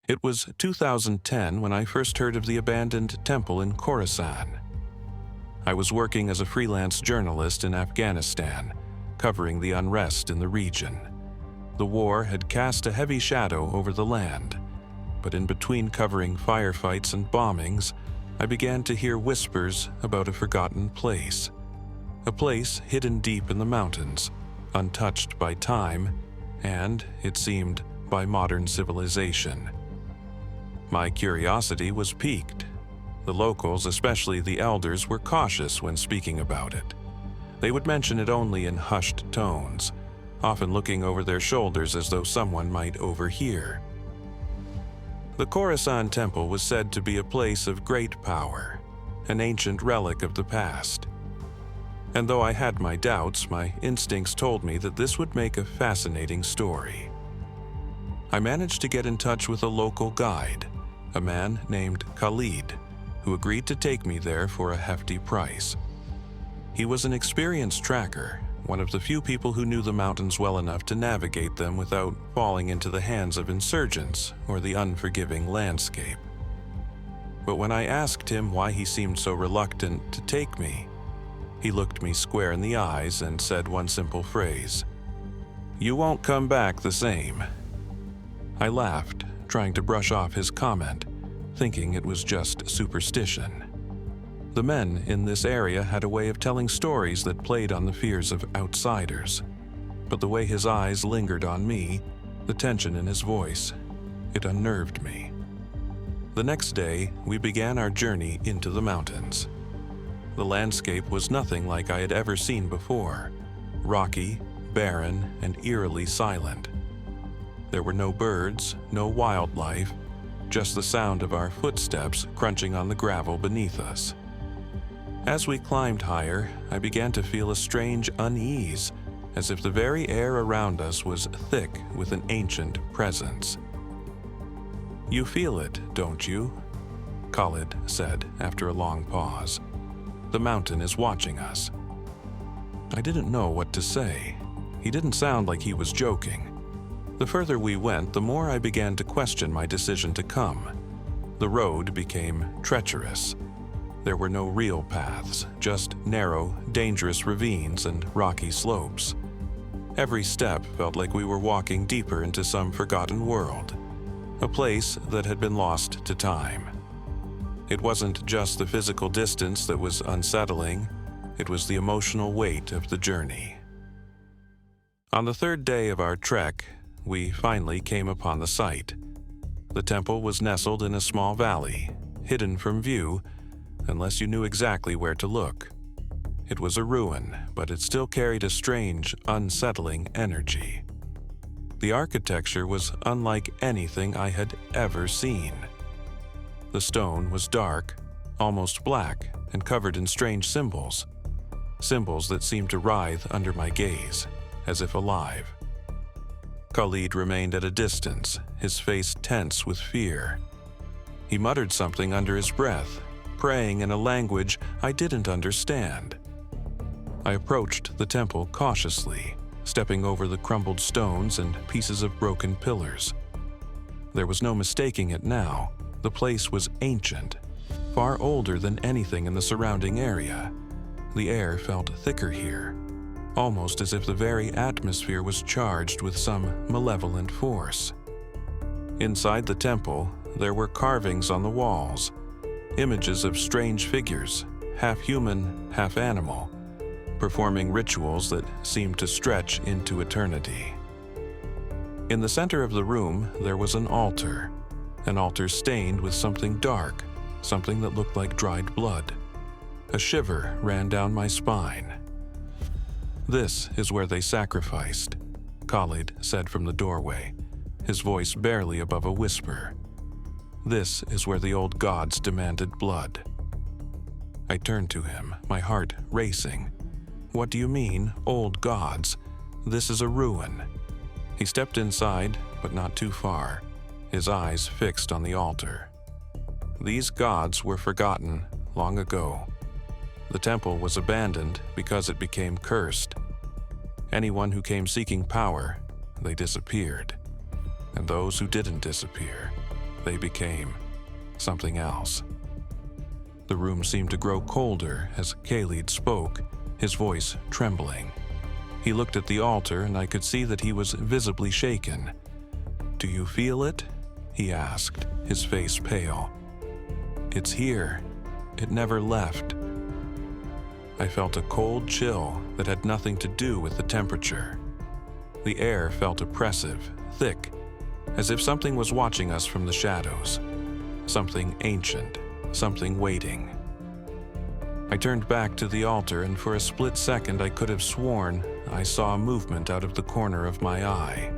It was 2010 when I first heard of the abandoned temple in Khorasan. I was working as a freelance journalist in Afghanistan, covering the unrest in the region. The war had cast a heavy shadow over the land, but in between covering firefights and bombings, I began to hear whispers about a forgotten place. A place hidden deep in the mountains, untouched by time, and, it seemed, by modern civilization. My curiosity was piqued. The locals, especially the elders, were cautious when speaking about it. They would mention it only in hushed tones, often looking over their shoulders as though someone might overhear. The Khorasan Temple was said to be a place of great power, an ancient relic of the past. And though I had my doubts, my instincts told me that this would make a fascinating story. I managed to get in touch with a local guide, a man named Khalid, who agreed to take me there for a hefty price. He was an experienced tracker, one of the few people who knew the mountains well enough to navigate them without falling into the hands of insurgents or the unforgiving landscape. But when I asked him why he seemed so reluctant to take me, he looked me square in the eyes and said one simple phrase: "You won't come back the same." I laughed, trying to brush off his comment, thinking it was just superstition. The men in this area had a way of telling stories that played on the fears of outsiders, but the way his eyes lingered on me, the tension in his voice, it unnerved me. The next day, we began our journey into the mountains. The landscape was nothing like I had ever seen before, rocky, barren, and eerily silent. There were no birds, no wildlife, just the sound of our footsteps crunching on the gravel beneath us. As we climbed higher, I began to feel a strange unease, as if the very air around us was thick with an ancient presence. "You feel it, don't you?" Khalid said after a long pause. "The mountain is watching us." I didn't know what to say. He didn't sound like he was joking. The further we went, the more I began to question my decision to come. The road became treacherous. There were no real paths, just narrow, dangerous ravines and rocky slopes. Every step felt like we were walking deeper into some forgotten world, a place that had been lost to time. It wasn't just the physical distance that was unsettling, it was the emotional weight of the journey. On the third day of our trek, we finally came upon the site. The temple was nestled in a small valley, hidden from view, unless you knew exactly where to look. It was a ruin, but it still carried a strange, unsettling energy. The architecture was unlike anything I had ever seen. The stone was dark, almost black, and covered in strange symbols. Symbols that seemed to writhe under my gaze, as if alive. Khalid remained at a distance, his face tense with fear. He muttered something under his breath, praying in a language I didn't understand. I approached the temple cautiously, stepping over the crumbled stones and pieces of broken pillars. There was no mistaking it now. The place was ancient, far older than anything in the surrounding area. The air felt thicker here, almost as if the very atmosphere was charged with some malevolent force. Inside the temple, there were carvings on the walls, images of strange figures, half human, half animal, performing rituals that seemed to stretch into eternity. In the center of the room, there was an altar stained with something dark, something that looked like dried blood. A shiver ran down my spine. "This is where they sacrificed," Khalid said from the doorway, his voice barely above a whisper. "This is where the old gods demanded blood." I turned to him, my heart racing. "What do you mean, old gods? This is a ruin." He stepped inside, but not too far, his eyes fixed on the altar. These gods were forgotten long ago. The temple was abandoned because it became cursed. Anyone who came seeking power, they disappeared. And those who didn't disappear, they became something else. The room seemed to grow colder as Khalid spoke, his voice trembling. He looked at the altar and I could see that he was visibly shaken. "Do you feel it?" he asked, his face pale. "It's here. It never left." I felt a cold chill that had nothing to do with the temperature. The air felt oppressive, thick, as if something was watching us from the shadows. Something ancient, something waiting. I turned back to the altar, and for a split second I could have sworn I saw a movement out of the corner of my eye.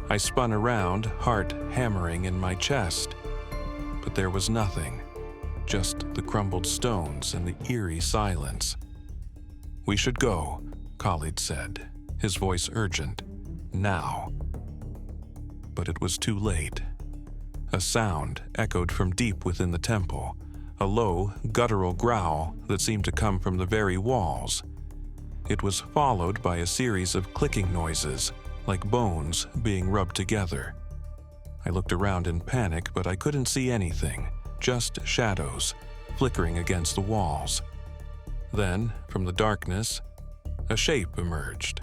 I spun around, heart hammering in my chest. But there was nothing, just the crumbled stones and the eerie silence. "We should go," Khalid said, his voice urgent. "Now." But it was too late. A sound echoed from deep within the temple, a low, guttural growl that seemed to come from the very walls. It was followed by a series of clicking noises, like bones being rubbed together. I looked around in panic, but I couldn't see anything, just shadows, flickering against the walls. Then, from the darkness, a shape emerged.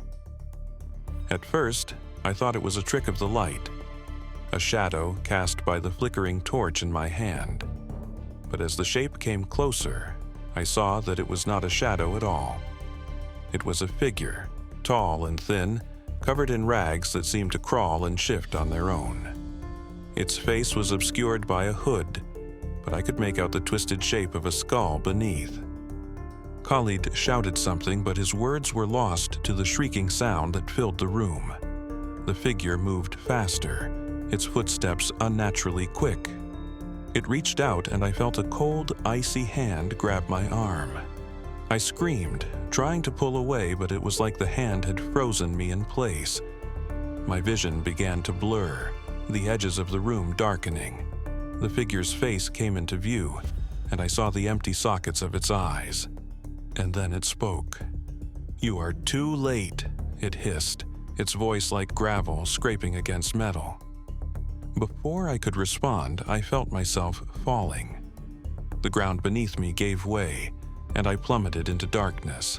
At first, I thought it was a trick of the light, a shadow cast by the flickering torch in my hand. But as the shape came closer, I saw that it was not a shadow at all. It was a figure, tall and thin, covered in rags that seemed to crawl and shift on their own. Its face was obscured by a hood, but I could make out the twisted shape of a skull beneath. Khalid shouted something, but his words were lost to the shrieking sound that filled the room. The figure moved faster, its footsteps unnaturally quick. It reached out and I felt a cold, icy hand grab my arm. I screamed, trying to pull away, but it was like the hand had frozen me in place. My vision began to blur, the edges of the room darkening. The figure's face came into view, and I saw the empty sockets of its eyes. And then it spoke. "You are too late," it hissed, its voice like gravel scraping against metal. Before I could respond, I felt myself falling. The ground beneath me gave way, and I plummeted into darkness.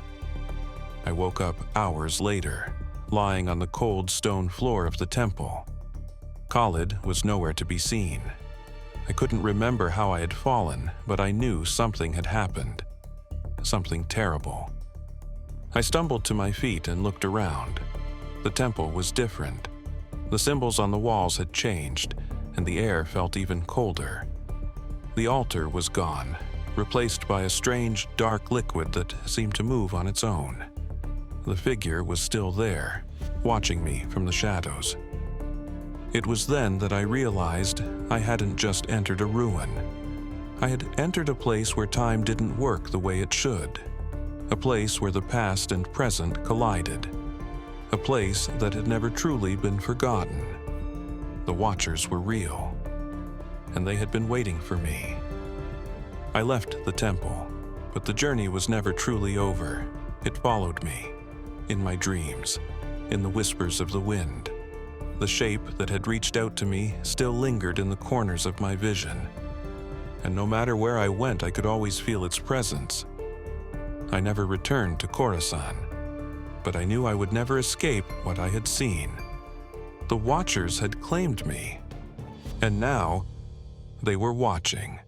I woke up hours later, lying on the cold stone floor of the temple. Khalid was nowhere to be seen. I couldn't remember how I had fallen, but I knew something had happened. Something terrible. I stumbled to my feet and looked around. The temple was different. The symbols on the walls had changed, and the air felt even colder. The altar was gone, replaced by a strange, dark liquid that seemed to move on its own. The figure was still there, watching me from the shadows. It was then that I realized I hadn't just entered a ruin. I had entered a place where time didn't work the way it should. A place where the past and present collided. A place that had never truly been forgotten. The Watchers were real, and they had been waiting for me. I left the temple, but the journey was never truly over. It followed me, in my dreams, in the whispers of the wind. The shape that had reached out to me still lingered in the corners of my vision. And no matter where I went, I could always feel its presence. I never returned to Khorasan, but I knew I would never escape what I had seen. The Watchers had claimed me, and now they were watching.